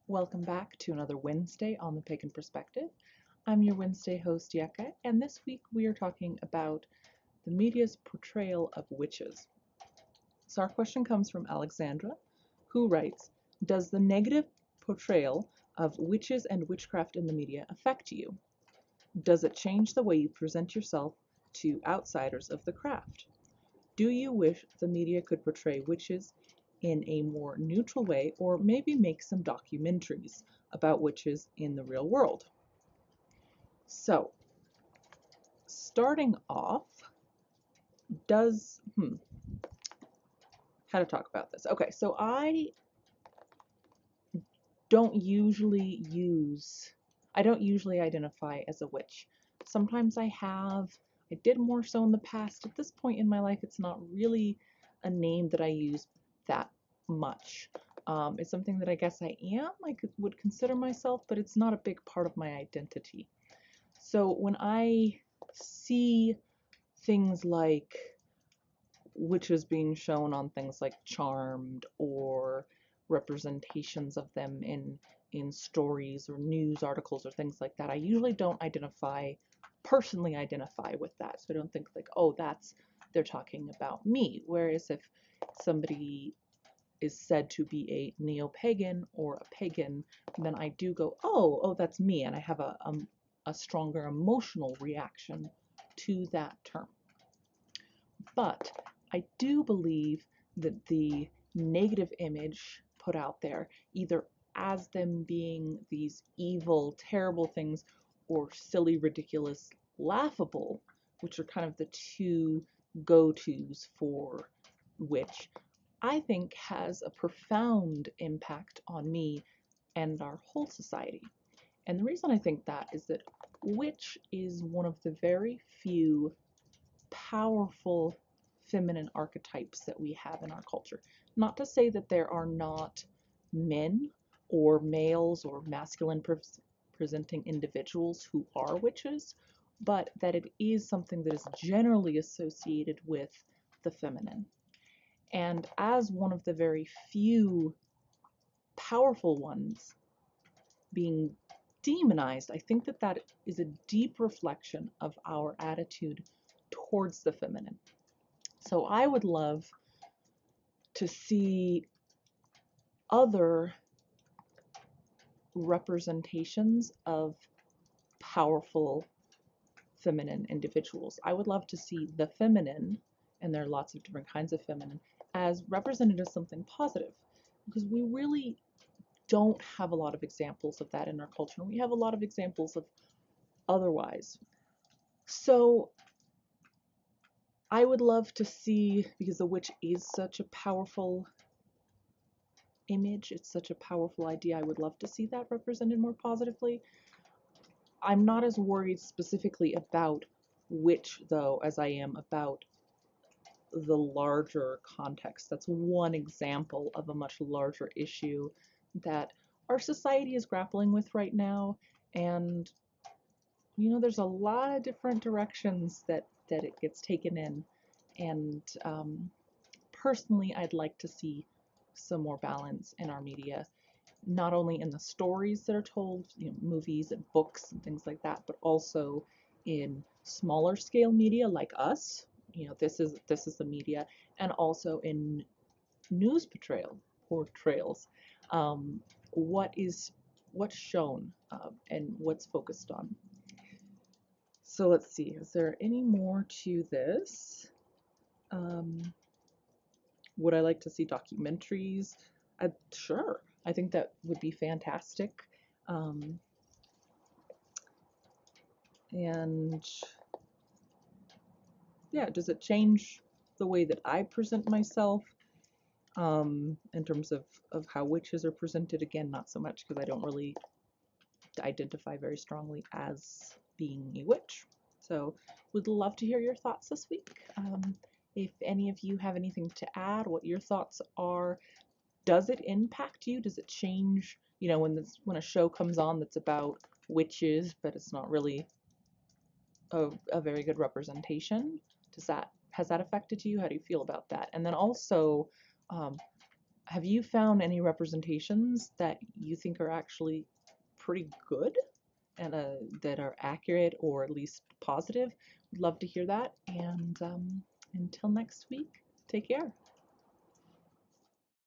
Welcome back to another Wednesday on the Pagan Perspective. I'm your Wednesday host, Yeka, and this week we are talking about the media's portrayal of witches. So our question comes from Alexandra, who writes, does the negative portrayal of witches and witchcraft in the media affect you? Does it change the way you present yourself to outsiders of the craft? Do you wish the media could portray witches in a more neutral way, or maybe make some documentaries about witches in the real world? So, starting off, how to talk about this? Okay, so I don't usually identify as a witch. Sometimes I did more so in the past. At this point in my life, it's not really a name that I use that much. It's something that I guess I would consider myself, but it's not a big part of my identity. So when I see things like witches being shown on things like Charmed, or representations of them in stories or news articles or things like that, I usually don't personally identify with that. So I don't think like, oh, they're talking about me. Whereas if somebody is said to be a neo-pagan or a pagan, then I do go, oh, that's me, and I have a stronger emotional reaction to that term. But I do believe that the negative image put out there, either as them being these evil, terrible things, or silly, ridiculous, laughable, which are kind of the two go-tos for witch, I think has a profound impact on me and our whole society. And the reason I think that is that witch is one of the very few powerful feminine archetypes that we have in our culture. Not to say that there are not men or males or masculine presenting individuals who are witches, but that it is something that is generally associated with the feminine. And as one of the very few powerful ones being demonized, I think that is a deep reflection of our attitude towards the feminine. So I would love to see other representations of powerful feminine individuals. I would love to see the feminine, and there are lots of different kinds of feminine, as represented as something positive, because we really don't have a lot of examples of that in our culture. We have a lot of examples of otherwise. So I would love to see, because the witch is such a powerful image, it's such a powerful idea, I would love to see that represented more positively. I'm not as worried specifically about witch, though, as I am about the larger context. That's one example of a much larger issue that our society is grappling with right now. And, there's a lot of different directions that it gets taken in. And personally, I'd like to see some more balance in our media, not only in the stories that are told, movies and books and things like that, but also in smaller scale media like us. This is the media, and also in news portrayals. What's shown and what's focused on. So let's see, is there any more to this? Would I like to see documentaries? Sure, I think that would be fantastic. And yeah, does it change the way that I present myself in terms of how witches are presented? Again, not so much, because I don't really identify very strongly as being a witch. So would love to hear your thoughts this week. If any of you have anything to add, what your thoughts are. Does it impact you? Does it change, when a show comes on that's about witches, but it's not really a very good representation? Has that affected you? How do you feel about that? And then also, Have you found any representations that you think are actually pretty good and that are accurate or at least positive? Would love to hear that. And until next week, take care.